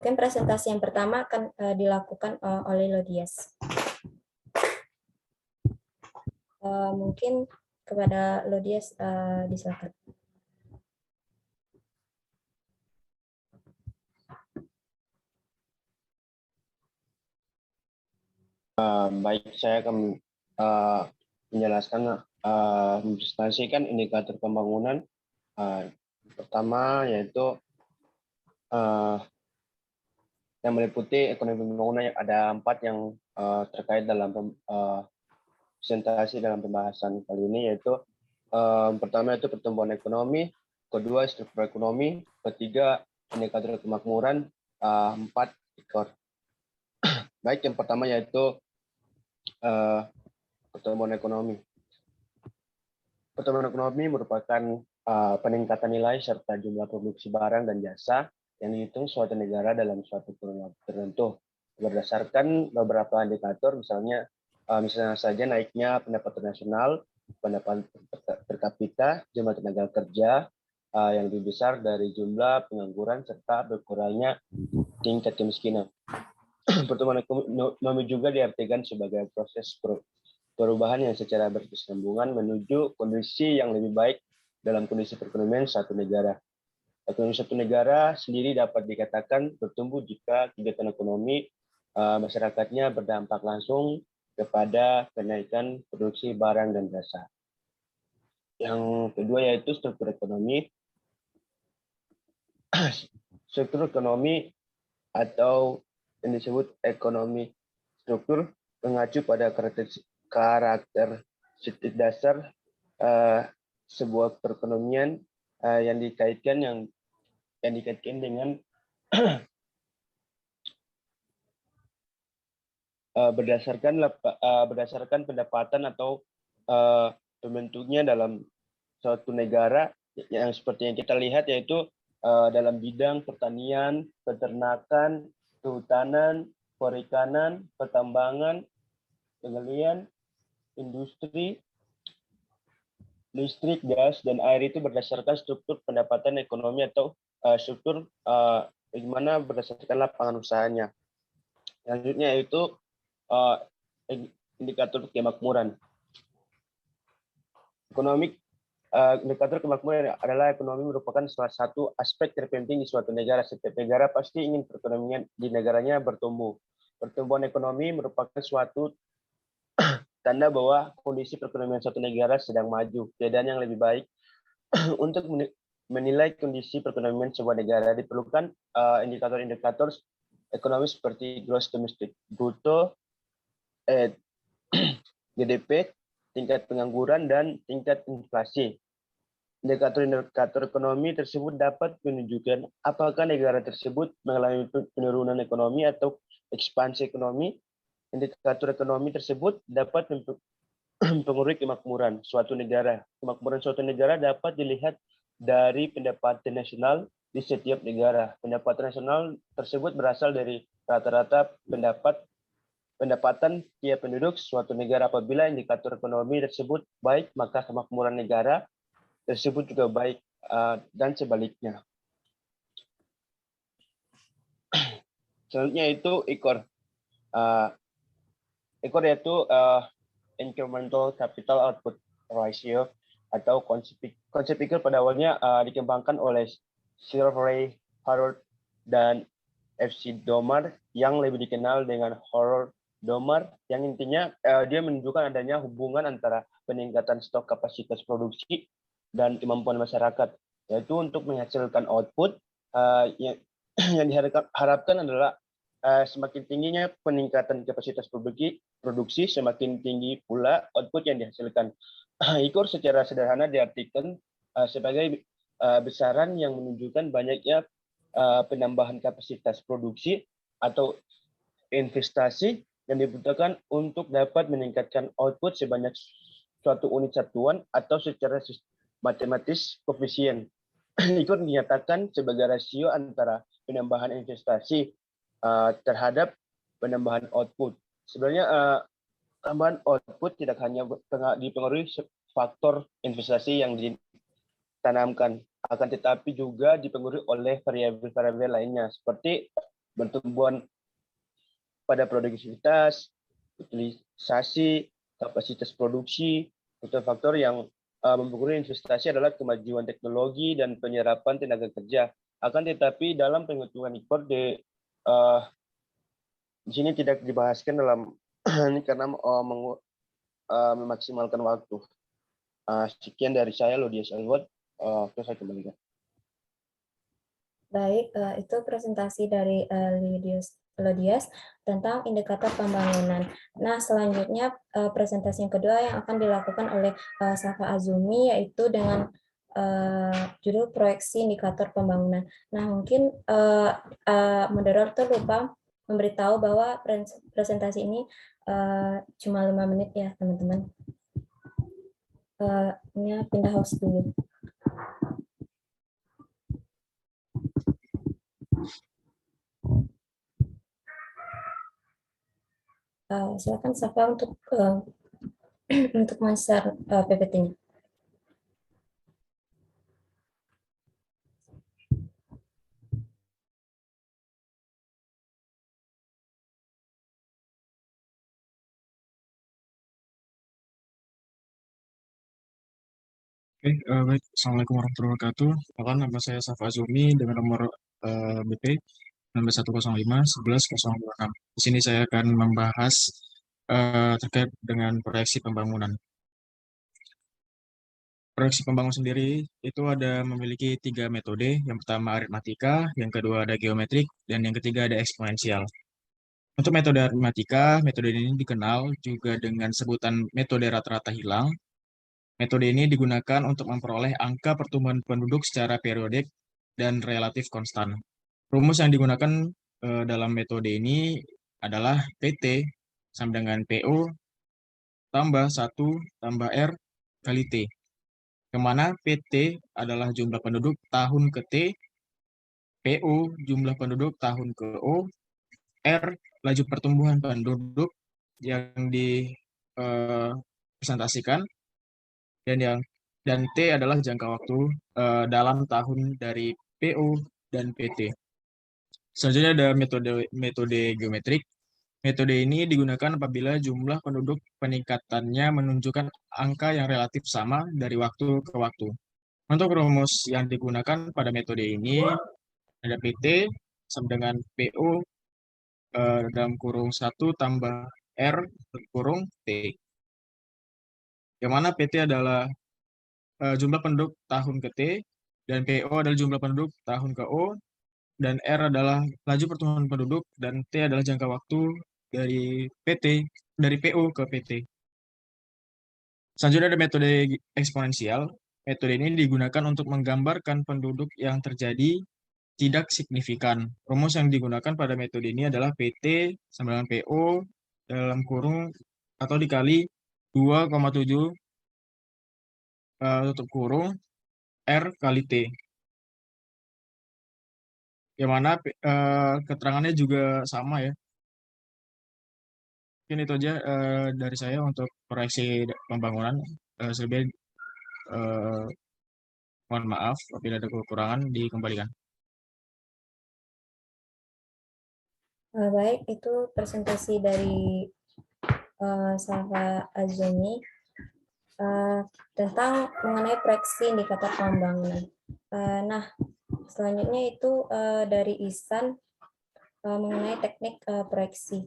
Mungkin presentasi yang pertama akan dilakukan oleh Lodias. Mungkin kepada Lodias disilakan. Baik, saya akan menjelaskan, mempresentasikan indikator pembangunan. Pertama yaitu yang meliputi ekonomi pembangunan, yang ada 4 yang terkait dalam presentasi dalam pembahasan kali ini, yaitu pertama itu pertumbuhan ekonomi, kedua struktur ekonomi, ketiga indikator kemakmuran, 4 ekor. Baik, yang pertama yaitu pertumbuhan ekonomi. Pertumbuhan ekonomi merupakan peningkatan nilai serta jumlah produksi barang dan jasa yang dihitung suatu negara dalam suatu kurun waktu tertentu berdasarkan beberapa indikator, misalnya saja naiknya pendapatan nasional, pendapatan per kapita, jumlah tenaga kerja yang lebih besar dari jumlah pengangguran, serta berkurangnya tingkat kemiskinan. Pertumbuhan ekonomi juga diartikan sebagai proses perubahan yang secara berkesinambungan menuju kondisi yang lebih baik dalam kondisi perekonomian suatu negara. Ekonomi suatu negara sendiri dapat dikatakan bertumbuh jika kegiatan ekonomi masyarakatnya berdampak langsung kepada kenaikan produksi barang dan jasa. Yang kedua yaitu struktur ekonomi. Struktur ekonomi atau yang disebut ekonomi struktur mengacu pada karakteristik dasar sebuah perekonomian yang dikaitkan dengan berdasarkan pendapatan atau pembentuknya dalam suatu negara, yang seperti yang kita lihat, yaitu dalam bidang pertanian, peternakan, kehutanan, perikanan, pertambangan, penggalian, industri, listrik, gas, dan air itu berdasarkan struktur pendapatan ekonomi atau struktur bagaimana berdasarkan lapangan usahanya. Selanjutnya yaitu indikator kemakmuran. Indikator kemakmuran adalah ekonomi merupakan salah satu aspek terpenting di suatu negara. Setiap negara pasti ingin perekonomian di negaranya bertumbuh. Pertumbuhan ekonomi merupakan suatu tanda bahwa kondisi perekonomian suatu negara sedang maju, keadaan yang lebih baik. Untuk menilai kondisi perekonomian sebuah negara diperlukan indikator-indikator ekonomi seperti gross domestic bruto, GDP, tingkat pengangguran, dan tingkat inflasi. Indikator-indikator ekonomi tersebut dapat menunjukkan apakah negara tersebut mengalami penurunan ekonomi atau ekspansi ekonomi. Indikator ekonomi tersebut dapat mempengaruhi kemakmuran suatu negara. Kemakmuran suatu negara dapat dilihat dari pendapatan nasional di setiap negara. Pendapatan nasional tersebut berasal dari rata-rata pendapatan tiap penduduk suatu negara. Apabila indikator ekonomi tersebut baik, maka kemakmuran negara tersebut juga baik, dan sebaliknya. Selanjutnya itu ekor. Ekor yaitu incremental capital output ratio atau konsep ekor pada awalnya dikembangkan oleh Sir Ray Harold dan F.C. Domar, yang lebih dikenal dengan Harold Domar, yang intinya dia menunjukkan adanya hubungan antara peningkatan stok kapasitas produksi dan kemampuan masyarakat, yaitu untuk menghasilkan output yang diharapkan adalah semakin tingginya peningkatan kapasitas produksi, semakin tinggi pula output yang dihasilkan. Ekor secara sederhana diartikan sebagai besaran yang menunjukkan banyaknya penambahan kapasitas produksi atau investasi yang dibutuhkan untuk dapat meningkatkan output sebanyak suatu unit satuan atau secara matematis koefisien. Ekor dinyatakan sebagai rasio antara penambahan investasi terhadap penambahan output. Sebenarnya tambahan output tidak hanya dipengaruhi faktor investasi yang ditanamkan, akan tetapi juga dipengaruhi oleh variabel-variabel lainnya seperti pertumbuhan pada produktivitas, utilisasi, kapasitas produksi. Faktor-faktor yang mempengaruhi investasi adalah kemajuan teknologi dan penyerapan tenaga kerja. Akan tetapi dalam penghitungan import di sini tidak dibahaskan dalam ini karena memaksimalkan waktu. Sekian dari saya, Lodias Elwood. Saya kembalikan. Baik, itu presentasi dari Lodias tentang indikator pembangunan. Nah, selanjutnya presentasi yang kedua yang akan dilakukan oleh Safa Azumi, yaitu dengan judul proyeksi indikator pembangunan. Nah, mungkin moderator lupa memberitahu bahwa presentasi ini cuma 5 menit ya, teman-teman. Ini pindah host dulu. Silakan Safa untuk untuk men-share PPT-nya. Oke, baik. Assalamualaikum warahmatullahi wabarakatuh. Perkenalkan, nama saya Safa Azumi dengan nomor BP 16105 11 026. Di sini saya akan membahas terkait dengan proyeksi pembangunan. Proyeksi pembangunan sendiri itu memiliki 3 metode. Yang pertama aritmatika, yang kedua ada geometrik, dan yang ketiga ada eksponensial. Untuk metode aritmatika, metode ini dikenal juga dengan sebutan metode rata-rata hilang. Metode ini digunakan untuk memperoleh angka pertumbuhan penduduk secara periodik dan relatif konstan. Rumus yang digunakan dalam metode ini adalah PT sama dengan PO tambah 1 tambah R kali T. Yang mana PT adalah jumlah penduduk tahun ke T, PO jumlah penduduk tahun ke O, R laju pertumbuhan penduduk yang dipresentasikan, dan T adalah jangka waktu dalam tahun dari PO dan PT. Selanjutnya ada metode geometrik. Metode ini digunakan apabila jumlah penduduk peningkatannya menunjukkan angka yang relatif sama dari waktu ke waktu. Untuk rumus yang digunakan pada metode ini ada PT sama dengan PO dalam kurung 1 tambah R kurung T. Yang mana PT adalah jumlah penduduk tahun ke T, dan PO adalah jumlah penduduk tahun ke O, dan R adalah laju pertumbuhan penduduk, dan T adalah jangka waktu dari PO ke PT. Selanjutnya ada metode eksponensial. Metode ini digunakan untuk menggambarkan penduduk yang terjadi tidak signifikan. Rumus yang digunakan pada metode ini adalah PT sama dengan PO dalam kurung atau dikali 2,7 tutup kurung R kali T. Yang mana keterangannya juga sama ya. Mungkin itu aja dari saya untuk proyeksi pembangunan. Selebihnya mohon maaf apabila ada kekurangan, dikembalikan. Baik, itu presentasi dari Safa Azumi tentang mengenai proyeksi indikator pembangunan. Nah, selanjutnya itu dari Ihsan mengenai teknik proyeksi.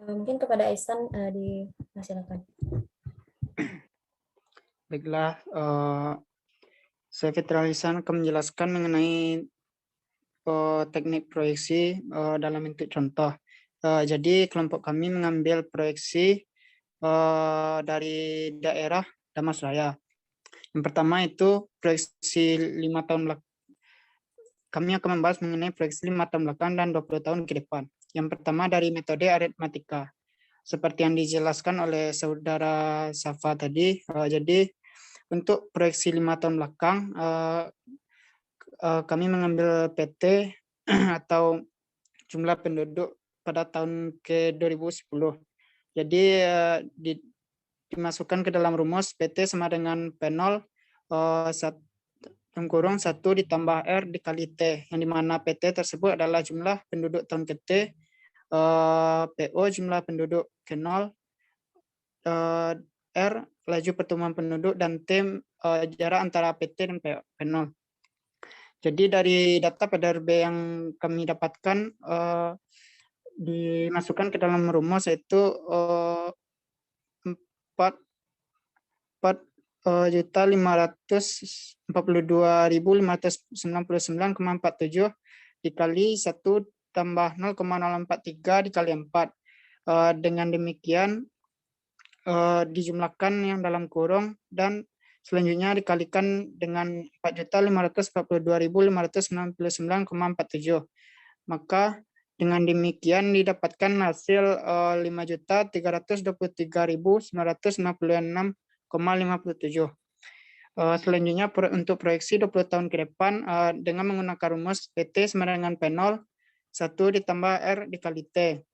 Mungkin kepada Ihsan dipersilakan. Baiklah, saya Fitra Ihsan akan menjelaskan mengenai teknik proyeksi dalam bentuk contoh. Jadi kelompok kami mengambil proyeksi dari daerah Damasraya. Yang pertama itu proyeksi 5 tahun belakang. Kami akan membahas mengenai proyeksi 5 tahun belakang dan 20 tahun ke depan. Yang pertama dari metode aritmatika. Seperti yang dijelaskan oleh saudara Safa tadi, jadi untuk proyeksi 5 tahun belakang, kami mengambil PT atau jumlah penduduk pada tahun ke 2010. Jadi dimasukkan ke dalam rumus PT sama dengan P0 1 ditambah R dikali T, yang dimana PT tersebut adalah jumlah penduduk tahun ke T, PO jumlah penduduk ke 0, R laju pertumbuhan penduduk, dan T jarak antara PT dan P0. Jadi dari data PDRB yang kami dapatkan dimasukkan ke dalam rumus, yaitu 4.542.599,47 dikali 1 tambah 0,043 dikali 4. Dengan demikian dijumlahkan yang dalam kurung dan selanjutnya dikalikan dengan 4.542.599,47. Maka dengan demikian didapatkan hasil 5.323.956,57. Selanjutnya untuk proyeksi 20 tahun ke depan dengan menggunakan rumus PT sama dengan P0 1 ditambah R dikali T.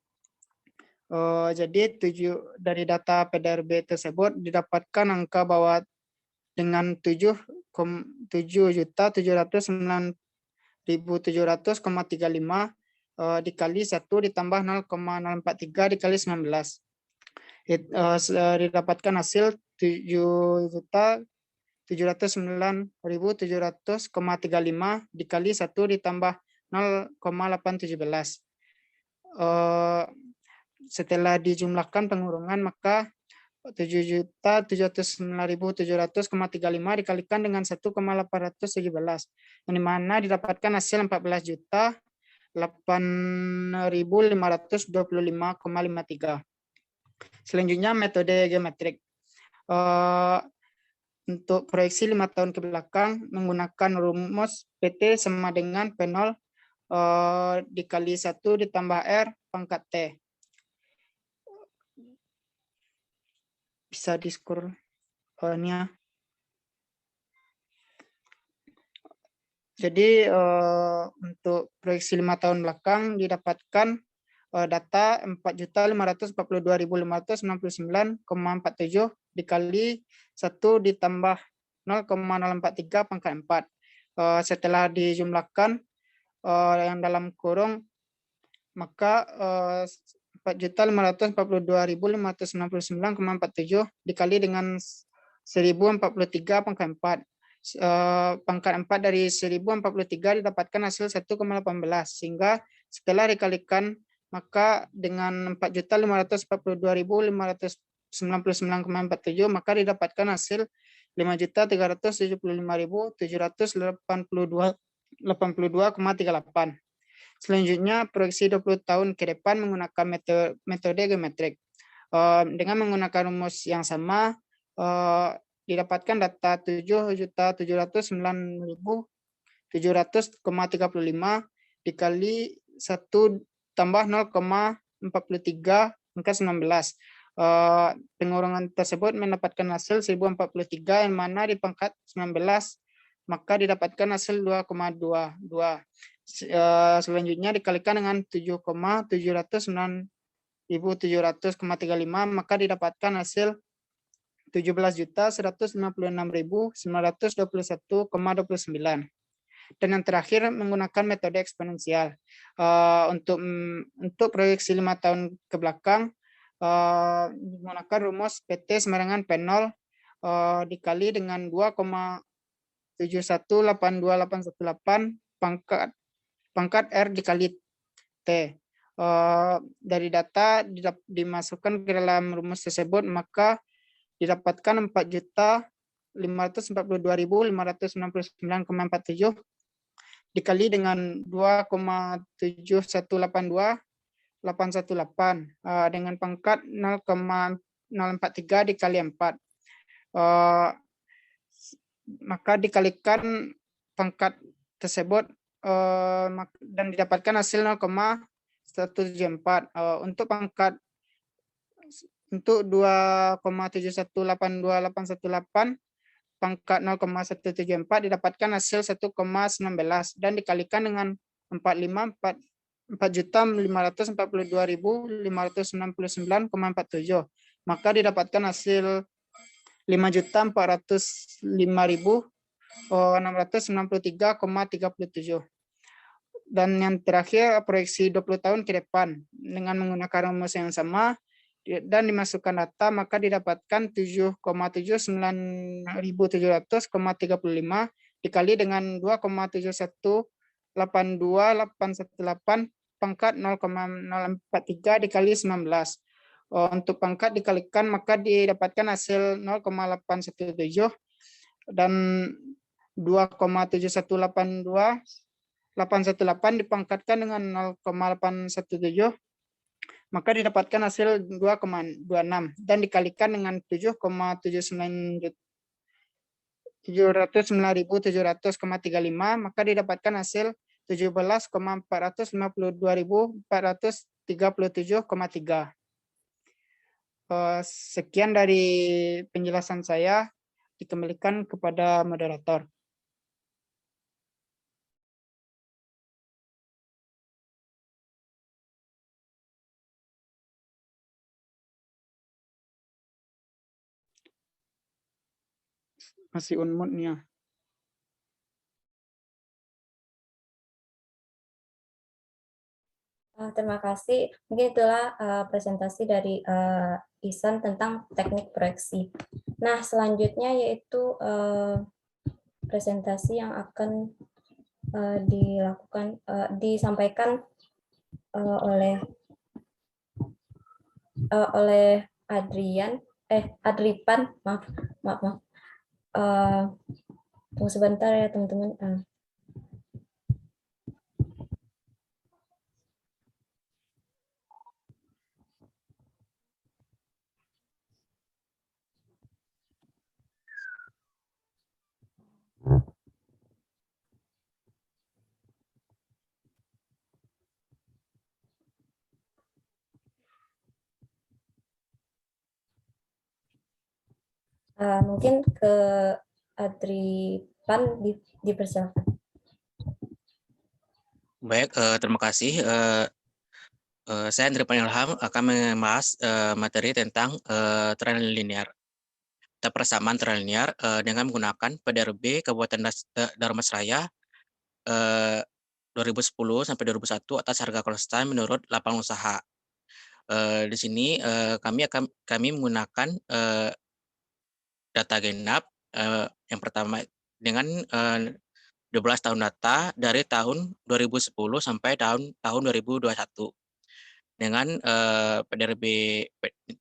Jadi dari data PDRB tersebut didapatkan angka bahwa dengan 7.709.700,35 dikali 1 ditambah 0,043 dikali 19. Didapatkan hasil 7.709.700,35 dikali 1 ditambah 0,817. Setelah dijumlahkan pengurungan, maka 7.709.700,35 dikalikan dengan 1,817, yang dimana didapatkan hasil 14.8.525,53. Selanjutnya metode geometrik. Untuk proyeksi 5 tahun ke belakang menggunakan rumus PT sama dengan P0 dikali 1 ditambah R pangkat T. Bisa di-scroll nya. Jadi untuk proyeksi 5 tahun belakang didapatkan data 4.542.569,47 dikali 1 ditambah 0,043 pangkat 4. Setelah dijumlahkan yang dalam kurung, maka 4.542.569,47 dikali dengan 1043 pangkat 4. Pangkat 4 dari 1043 didapatkan hasil 1,18, sehingga setelah dikalikan maka dengan 4.542.599,47 maka didapatkan hasil 5.375.782,38. Selanjutnya proyeksi 20 tahun ke depan menggunakan metode geometrik. Dengan menggunakan rumus yang sama didapatkan data 7.709.700,35 dikali 1 tambah 0,43 angka 19. Pengurungan tersebut mendapatkan hasil 1043, yang mana di pangkat 19 maka didapatkan hasil 2,22. Selanjutnya dikalikan dengan 7.709.700,35 maka didapatkan hasil 17.156.921,29. Dan yang terakhir menggunakan metode eksponensial. Untuk proyeksi 5 tahun ke belakang menggunakan rumus PT sama dengan P0 dikali dengan 2,7182818 pangkat R dikali T. Dari data dimasukkan ke dalam rumus tersebut, maka didapatkan 4.542.569,47 dikali dengan 2,7182818 dengan pangkat 0,043 dikali 4. Maka dikalikan pangkat tersebut dan didapatkan hasil 0,174. Untuk pangkat untuk 2,7182818 pangkat 0,174 didapatkan hasil 1,19 dan dikalikan dengan 4.549.569,47. Maka didapatkan hasil 5.405.693,37. Dan yang terakhir proyeksi 20 tahun ke depan dengan menggunakan rumus yang sama dan dimasukkan data, maka didapatkan 7,79.700,35 dikali dengan 2,7182818 pangkat 0,043 dikali 19. Untuk pangkat dikalikan maka didapatkan hasil 0,817 dan 2,7182818 dipangkatkan dengan 0,817 maka didapatkan hasil 2,26 dan dikalikan dengan 7,709.700,35 maka didapatkan hasil 17.452.437,3. Sekian dari penjelasan saya, dikembalikan kepada moderator. Masih unmute-nya. Terima kasih. Mungkin itulah presentasi dari Ihsan tentang teknik proyeksi. Nah, selanjutnya yaitu presentasi yang akan disampaikan oleh Adripan. Maaf. Tunggu sebentar ya teman-teman. Mungkin ke Adripan dipersilakan. Baik, terima kasih. Saya Andripan Ilham akan membahas materi tentang tren linear. Persamaan tren linear dengan menggunakan PDRB Kabupaten Dharmasraya 2010 sampai 2001 atas harga konstan menurut lapangan usaha. Di sini kami menggunakan data genap yang pertama dengan 12 tahun data dari tahun 2010 sampai tahun 2021 dengan PDRB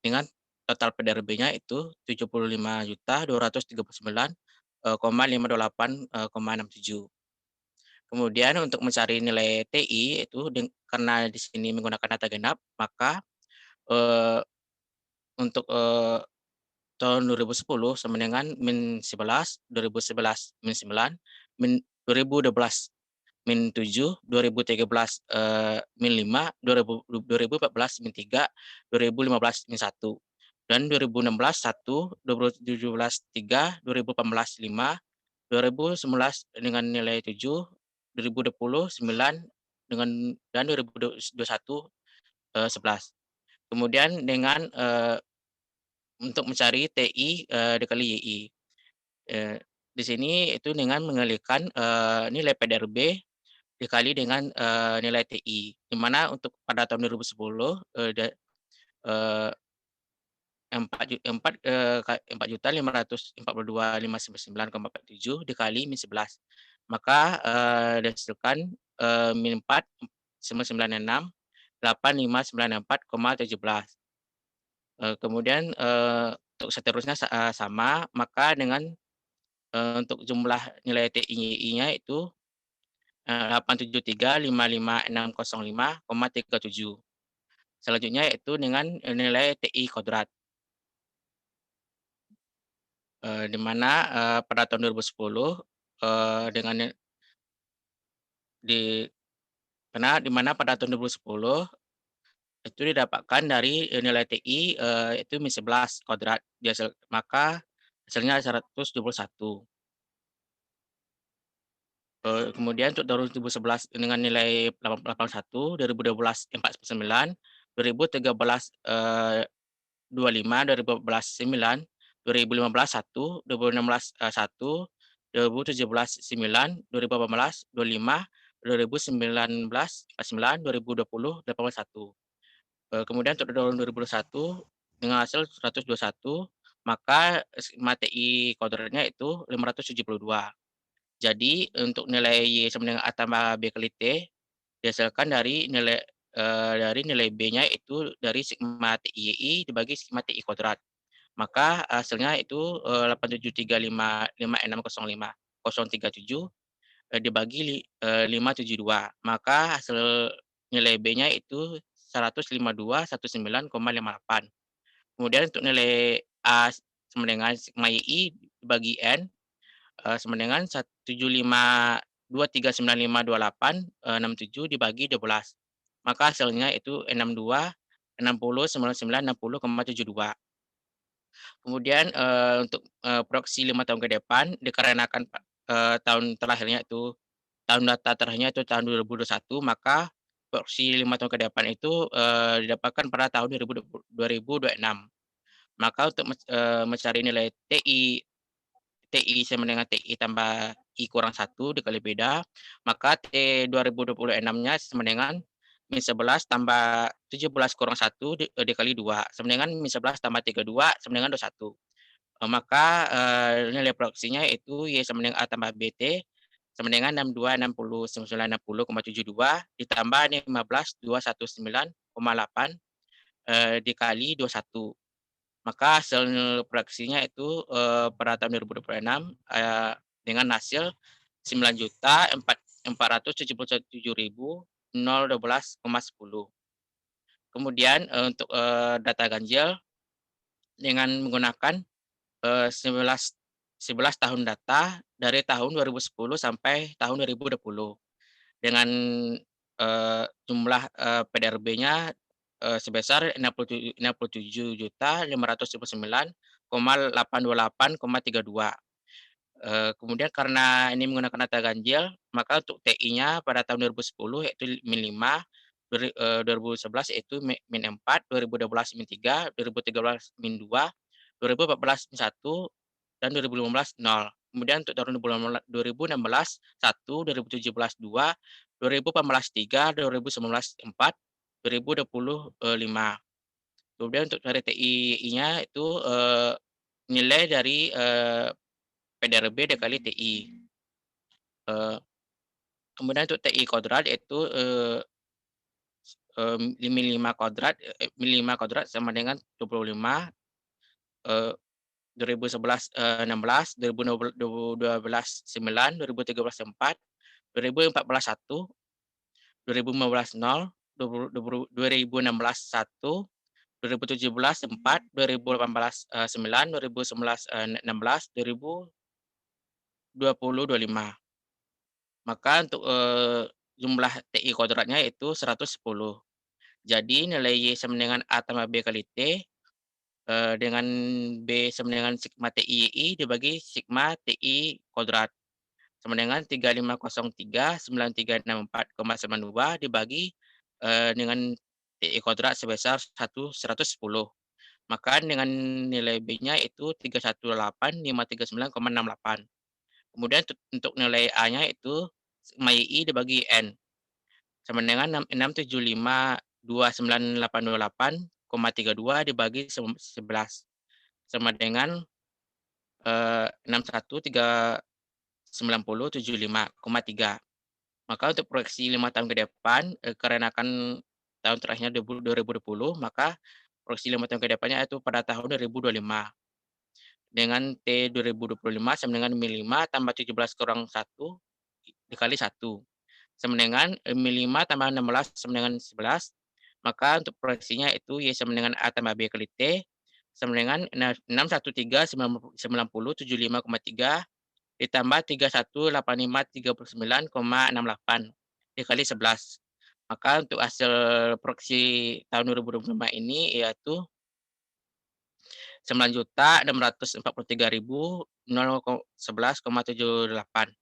dengan total PDRB-nya itu 75.239,528,67. Kemudian untuk mencari nilai TI itu karena di sini menggunakan data genap, maka untuk tahun 2010 sama dengan min 11, 2011 min 9, min 2012 min 7, 2013 min 5, 2014 min 3, 2015 min 1, dan 2016 1, 2017 3, 2018 5, 2019 dengan nilai 7, 2020 9 dengan dan 2021 11. Kemudian dengan untuk mencari TI dikali YI. Di sini itu dengan mengalikan nilai PDRB dikali dengan nilai TI, di mana untuk pada tahun 2010 4.542.599,47 dikali min 11, maka dihasilkan min 4 996 8594,17. Kemudian untuk seterusnya sama, maka dengan untuk jumlah nilai TI-nya itu 873.55605,37. Selanjutnya yaitu dengan nilai TI kodrat. Di mana pada tahun 2010 dengan di mana pada tahun 2010 itu didapatkan dari nilai TI itu min 11 kodrat, maka hasilnya 121. Kemudian untuk tahun 2011 dengan nilai 81, 2012 49, 2013 25, 2014 9, 2015 1, 2016 1, 2017 9, 2018 25, 2019 49, 2020 18 1. Kemudian untuk tahun 2021 dengan hasil 121, maka skema TI kodratnya itu 572. Jadi untuk nilai Y sama dengan A tambah B kali T dihasilkan dari nilai B-nya itu dari sigma TII dibagi sigma TI kuadrat. Maka hasilnya itu 873555605,037 dibagi 572. Maka hasil nilai B-nya itu 152.19,58. Kemudian untuk nilai A sama dengan sigma YI dibagi N sama dengan 17523952867 dibagi 12. Maka hasilnya itu 62, 60, 99, 60,72. Kemudian untuk proyeksi 5 tahun ke depan dikarenakan tahun terakhirnya itu tahun data terakhirnya itu tahun 2021, maka proyeksi 5 tahun ke depan itu didapatkan pada tahun 2026. Maka untuk mencari nilai TI sama dengan TI tambah I kurang 1 dikali beda, maka T 2026-nya sama dengan min 11 tambah 17 kurang 1 dikali 2, sama dengan min 11 tambah 32 sama dengan 21. Maka nilai proyeksinya itu Y sama dengan A tambah BT sama dengan 62, 60, 99, 60,72 ditambah 15, 219,8 dikali 21. Maka hasil proyeksinya itu pada tahun 2026 dengan hasil 9.477.012,10. Kemudian untuk data ganjil dengan menggunakan 11 tahun data dari tahun 2010 sampai tahun 2020 dengan jumlah PDRB-nya sebesar 67.529,828,32. Kemudian karena ini menggunakan data ganjil, maka untuk TI-nya pada tahun 2010 yaitu min 5, 2011 yaitu min 4, 2012 min 3, 2013 min 2, 2014 min 1, dan 2015 0. Kemudian untuk tahun 2016 1, 2017 2, 2018 3, 2019 4, 2020 5. Kemudian untuk dari TI-nya itu nilai dari PDRB dikali TI. Kemudian untuk TI kuadrat yaitu min 5 kuadrat sama dengan 25, 2011 16, 2012 9, 2013 4, 2014 1, 2015 0, 2016 1, 2017 4, 2018 9, 2019 16, 2020 25. Maka untuk jumlah TI kuadratnya itu 110. Jadi nilai Y sama dengan A tambah B kali T dengan B sama dengan sigma TI dibagi sigma TI kuadrat sama dengan 35039364,92 dibagi dengan TI kuadrat sebesar 110. Maka dengan nilai B-nya itu 318.539,68. Kemudian untuk nilai A-nya itu sigma YI dibagi N sama dengan 6752928,32 dibagi 11 sama dengan 61.390.75,3. Maka untuk proyeksi 5 tahun ke depan karenakan tahun terakhirnya 2020, maka proyeksi 5 tahun ke depannya itu pada tahun 2025. Dengan T 2025 sama dengan min 5 tambah 17 kurang 1 dikali 1 sama dengan min 5 tambah 16 sama dengan 11. Maka untuk proyeksinya itu Y sama dengan A tambah B kali T sama dengan 613.9075,3 ditambah 318539,68 dikali 11. Maka untuk hasil proyeksi tahun 2025 ini yaitu 9.643.011,78.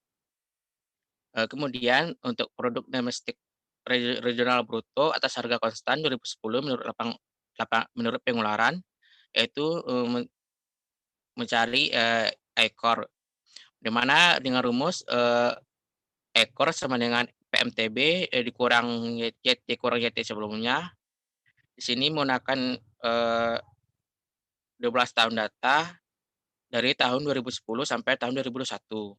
Kemudian untuk produk domestik regional bruto atas harga konstan 2010 menurut pengeluaran, yaitu mencari ekor, di mana dengan rumus ekor sama dengan PMTB dikurang YT kurang YT sebelumnya. Di sini menggunakan 12 tahun data dari tahun 2010 sampai tahun 2021.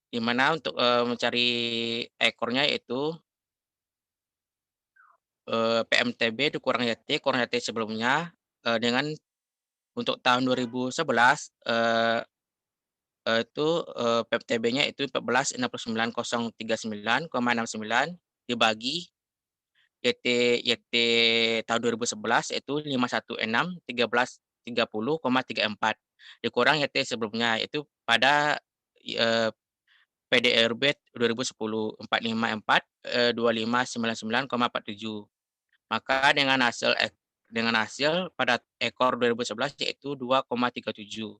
Di mana untuk mencari ekornya yaitu PMTB dikurang YT sebelumnya dengan untuk tahun 2011 itu PMTB-nya itu 14.69039,69 dibagi YT tahun 2011 itu 516.1330,34 dikurang YT sebelumnya itu pada PDRB 2010 454 2599,47. Maka dengan hasil pada ekor 2011 yaitu 2,37.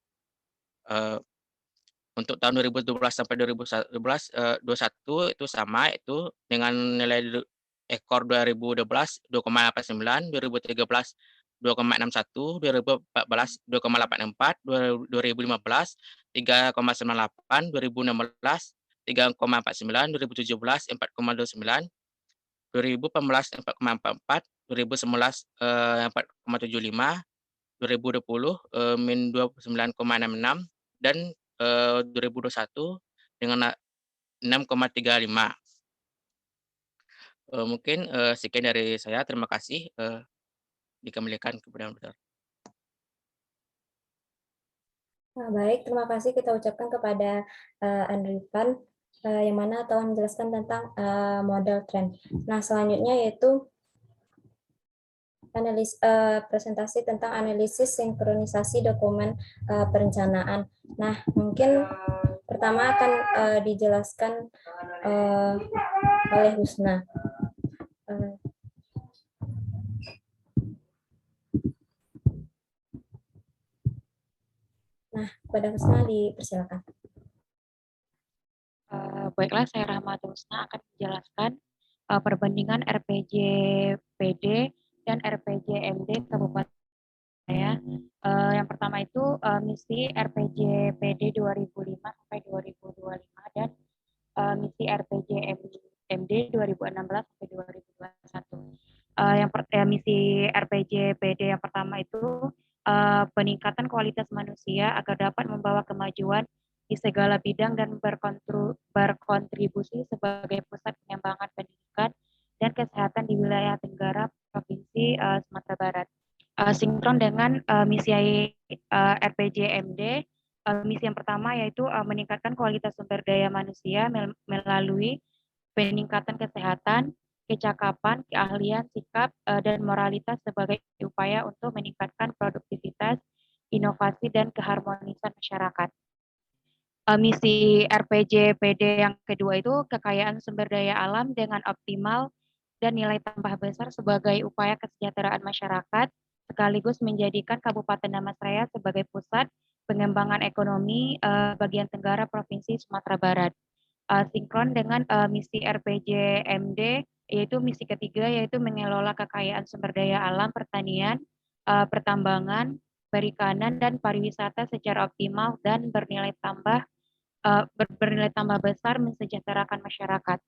Untuk tahun 2012 sampai 2011 21 itu sama, itu dengan nilai ekor 2012 2,89, 2013 2,61, 2014 2,84, 2015 3,98, 2016 3,49, 2017 4,29, 2018 4,44, 2019 4,75, 2020 min 29,66 dan 2021 dengan 6,35. Mungkin sekian dari saya. Terima kasih. Dikembalikan kepada Moderator. Nah, baik, terima kasih kita ucapkan kepada Andrivan yang mana telah menjelaskan tentang model trend. Nah, selanjutnya yaitu presentasi tentang analisis sinkronisasi dokumen perencanaan. Nah, mungkin pertama akan dijelaskan oleh Husna. Nah, kepada Husna dipersilakan. Baiklah, saya Rahmat Husna akan menjelaskan perbandingan RPJPD dan RPJMD Kabupaten saya. Yang pertama itu misi RPJPD 2005 sampai 2025 dan misi RPJMD 2016 sampai 2021. Misi RPJPD yang pertama itu peningkatan kualitas manusia agar dapat membawa kemajuan di segala bidang dan berkontribusi sebagai pusat pengembangan pendidikan dan kesehatan di wilayah Tenggara Provinsi Sumatera Barat. Sinkron dengan misi RPJMD, misi yang pertama yaitu meningkatkan kualitas sumber daya manusia melalui peningkatan kesehatan, kecakapan, keahlian, sikap, dan moralitas sebagai upaya untuk meningkatkan produktivitas, inovasi, dan keharmonisan masyarakat. Misi RPJPD yang kedua itu kekayaan sumber daya alam dengan optimal dan nilai tambah besar sebagai upaya kesejahteraan masyarakat, sekaligus menjadikan Kabupaten Damastraya sebagai pusat pengembangan ekonomi bagian tenggara Provinsi Sumatera Barat. Sinkron dengan misi RPJMD, yaitu misi ketiga, yaitu mengelola kekayaan sumber daya alam pertanian, pertambangan, perikanan, dan pariwisata secara optimal dan bernilai tambah besar mensejahterakan masyarakat.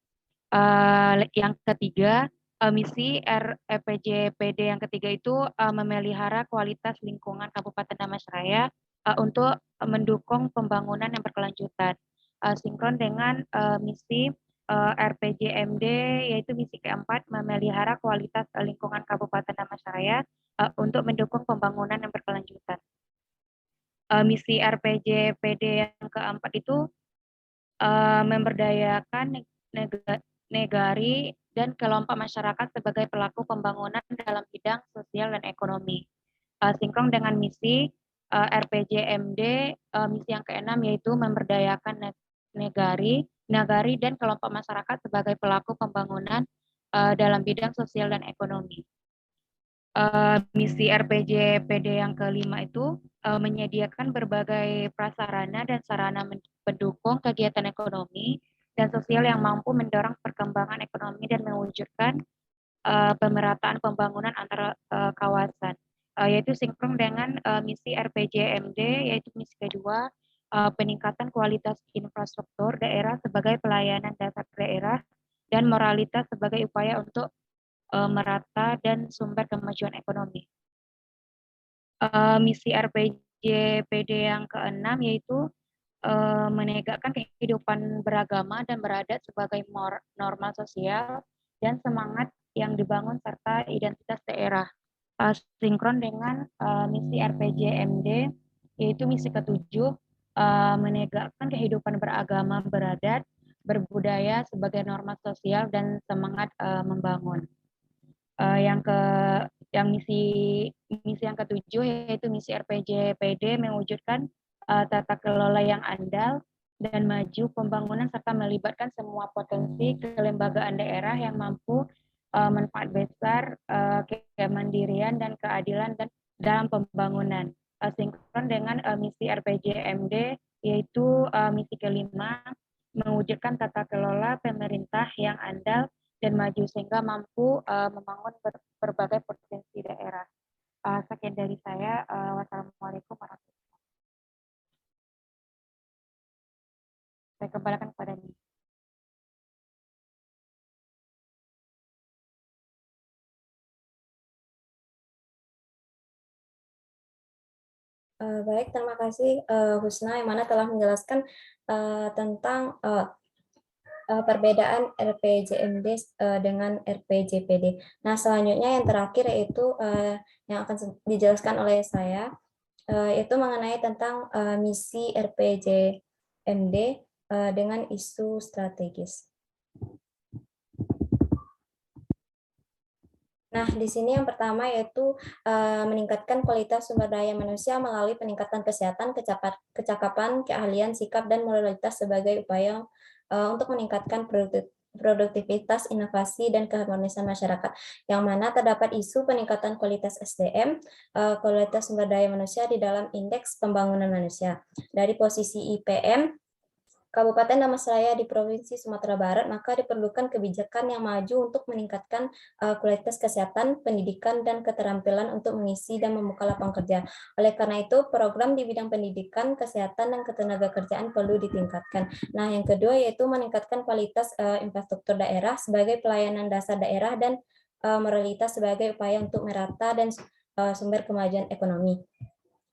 Yang ketiga, misi RPJPD yang ketiga itu memelihara kualitas lingkungan Kabupaten Damastraya untuk mendukung pembangunan yang berkelanjutan. Sinkron dengan misi RPJMD, yaitu misi keempat, memelihara kualitas lingkungan Kabupaten Damastraya untuk mendukung pembangunan yang berkelanjutan. Misi RPJPD yang keempat itu memberdayakan negari dan kelompok masyarakat sebagai pelaku pembangunan dalam bidang sosial dan ekonomi. Sinkron dengan misi RPJMD, misi yang keenam yaitu memberdayakan negari dan kelompok masyarakat sebagai pelaku pembangunan dalam bidang sosial dan ekonomi. Misi RPJPD yang kelima itu menyediakan berbagai prasarana dan sarana pendukung kegiatan ekonomi dan sosial yang mampu mendorong perkembangan ekonomi dan mewujudkan pemerataan pembangunan antara kawasan, yaitu sinkron dengan misi RPJMD, yaitu misi kedua, peningkatan kualitas infrastruktur daerah sebagai pelayanan dasar daerah dan moralitas sebagai upaya untuk merata dan sumber kemajuan ekonomi. Misi RPJPD yang keenam yaitu menegakkan kehidupan beragama dan beradat sebagai norma sosial dan semangat yang dibangun serta identitas daerah. Sinkron dengan misi RPJMD, yaitu misi ketujuh, menegakkan kehidupan beragama, beradat, berbudaya sebagai norma sosial dan semangat membangun. Yang misi yang ketujuh yaitu misi RPJPD mewujudkan tata kelola yang andal dan maju pembangunan serta melibatkan semua potensi kelembagaan daerah yang mampu manfaat besar, kemandirian dan keadilan dan dalam pembangunan. Sinkron dengan misi RPJMD yaitu misi kelima, mewujudkan tata kelola pemerintah yang andal dan maju sehingga mampu membangun berbagai potensi daerah. Sekian dari saya. Wassalamualaikum warahmatullahi wabarakatuh. Saya kembalikan kepada Nini. Baik, terima kasih Husna yang mana telah menjelaskan tentang perbedaan RPJMD dengan RPJPD. Nah, selanjutnya yang terakhir yaitu yang akan dijelaskan oleh saya, yaitu mengenai tentang misi RPJMD dengan isu strategis. Nah, di sini yang pertama yaitu meningkatkan kualitas sumber daya manusia melalui peningkatan kesehatan, kecakapan, keahlian, sikap, dan moralitas sebagai upaya untuk meningkatkan produktivitas, inovasi, dan keharmonisan masyarakat, yang mana terdapat isu peningkatan kualitas SDM, kualitas sumber daya manusia di dalam indeks pembangunan manusia. Dari posisi IPM, Kabupaten Damastraya di Provinsi Sumatera Barat, maka diperlukan kebijakan yang maju untuk meningkatkan kualitas kesehatan, pendidikan, dan keterampilan untuk mengisi dan membuka lapangan kerja. Oleh karena itu, program di bidang pendidikan, kesehatan, dan ketenagakerjaan perlu ditingkatkan. Nah, yang kedua yaitu meningkatkan kualitas infrastruktur daerah sebagai pelayanan dasar daerah dan moralitas sebagai upaya untuk merata dan sumber kemajuan ekonomi,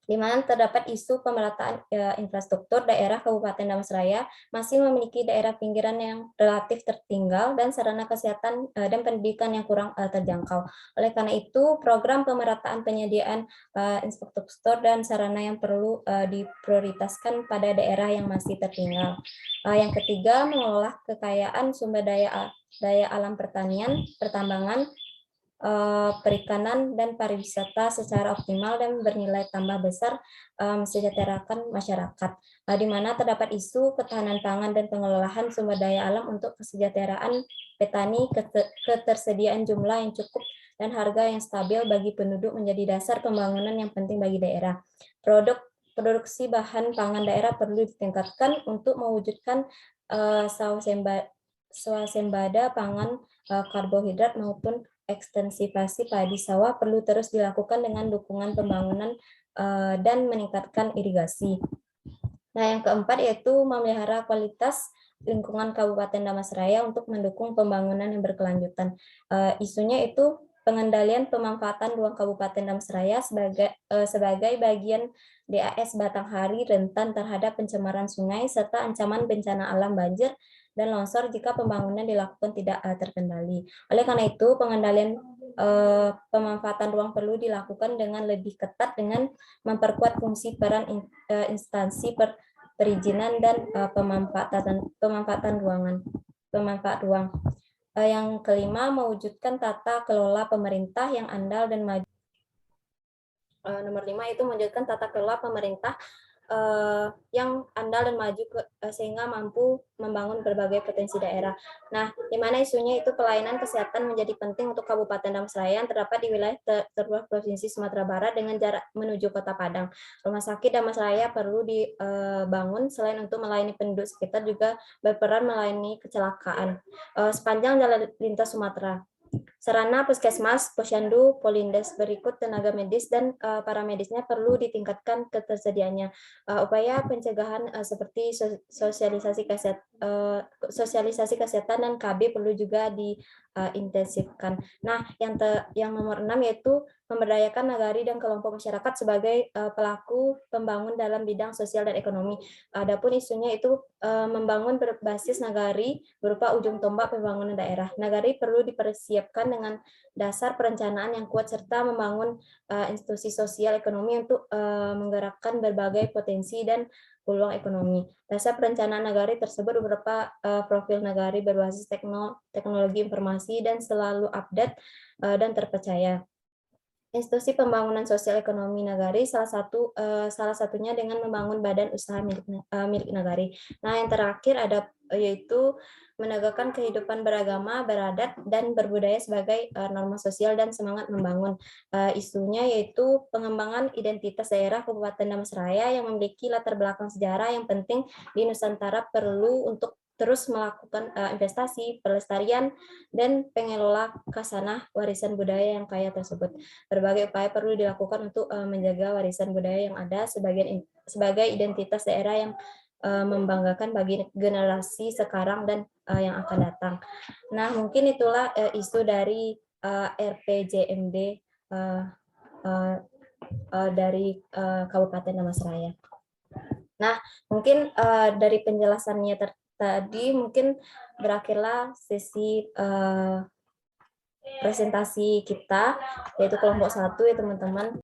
di mana terdapat isu pemerataan infrastruktur daerah Kabupaten Damastraya masih memiliki daerah pinggiran yang relatif tertinggal dan sarana kesehatan dan pendidikan yang kurang terjangkau. Oleh karena itu, program pemerataan penyediaan infrastruktur dan sarana yang perlu diprioritaskan pada daerah yang masih tertinggal. Yang ketiga, mengolah kekayaan sumber daya alam pertanian, pertambangan, perikanan, dan pariwisata secara optimal dan bernilai tambah besar mesejahterakan masyarakat, di mana terdapat isu ketahanan pangan dan pengelolaan sumber daya alam untuk kesejahteraan petani, ketersediaan jumlah yang cukup, dan harga yang stabil bagi penduduk menjadi dasar pembangunan yang penting bagi daerah. Produksi bahan pangan daerah perlu ditingkatkan untuk mewujudkan swasembada pangan, karbohidrat maupun ekstensivasi padi sawah perlu terus dilakukan dengan dukungan pembangunan dan meningkatkan irigasi. Nah, yang keempat yaitu memelihara kualitas lingkungan Kabupaten Damastraya untuk mendukung pembangunan yang berkelanjutan. Isunya itu pengendalian pemanfaatan ruang Kabupaten Damastraya sebagai bagian DAS Batanghari rentan terhadap pencemaran sungai serta ancaman bencana alam banjir dan longsor jika pembangunan dilakukan tidak terkendali. Oleh karena itu, pengendalian pemanfaatan ruang perlu dilakukan dengan lebih ketat dengan memperkuat fungsi peran instansi perizinan dan pemanfaat ruang. Yang kelima, mewujudkan tata kelola pemerintah yang andal dan maju. Nomor 5 itu mewujudkan tata kelola pemerintah yang andal dan maju sehingga mampu membangun berbagai potensi daerah. Nah, di mana isunya itu pelayanan kesehatan menjadi penting untuk Kabupaten Damastraya yang terdapat di wilayah terluar Provinsi Sumatera Barat dengan jarak menuju Kota Padang. Rumah sakit Damastraya perlu dibangun selain untuk melayani penduduk sekitar juga berperan melayani kecelakaan sepanjang jalan lintas Sumatera. Sarana puskesmas, posyandu, polindes berikut tenaga medis dan paramedisnya perlu ditingkatkan ketersediaannya. Upaya pencegahan seperti sosialisasi kesehatan dan KB perlu juga diintensifkan. Nah, yang nomor 6 yaitu memberdayakan nagari dan kelompok masyarakat sebagai pelaku pembangun dalam bidang sosial dan ekonomi. Adapun isunya itu membangun berbasis nagari berupa ujung tombak pembangunan daerah. Nagari perlu dipersiapkan dengan dasar perencanaan yang kuat serta membangun institusi sosial ekonomi untuk menggerakkan berbagai potensi dan peluang ekonomi. Dasar perencanaan nagari tersebut berupa profil nagari berbasis teknologi informasi dan selalu update dan terpercaya. Institusi pembangunan sosial ekonomi nagari salah satunya dengan membangun badan usaha milik nagari. Nah, yang terakhir yaitu menegakkan kehidupan beragama, beradat, dan berbudaya sebagai norma sosial dan semangat membangun. Isunya yaitu pengembangan identitas daerah Kabupaten Damastraya yang memiliki latar belakang sejarah yang penting di Nusantara perlu untuk terus melakukan investasi, pelestarian, dan pengelola khasanah warisan budaya yang kaya tersebut. Berbagai upaya perlu dilakukan untuk menjaga warisan budaya yang ada sebagai identitas daerah yang membanggakan bagi generasi sekarang dan yang akan datang. Nah, mungkin itulah isu dari RPJMD dari Kabupaten Damastraya. Nah, mungkin dari penjelasannya tadi mungkin berakhirlah sesi presentasi kita, yaitu kelompok 1 ya teman-teman.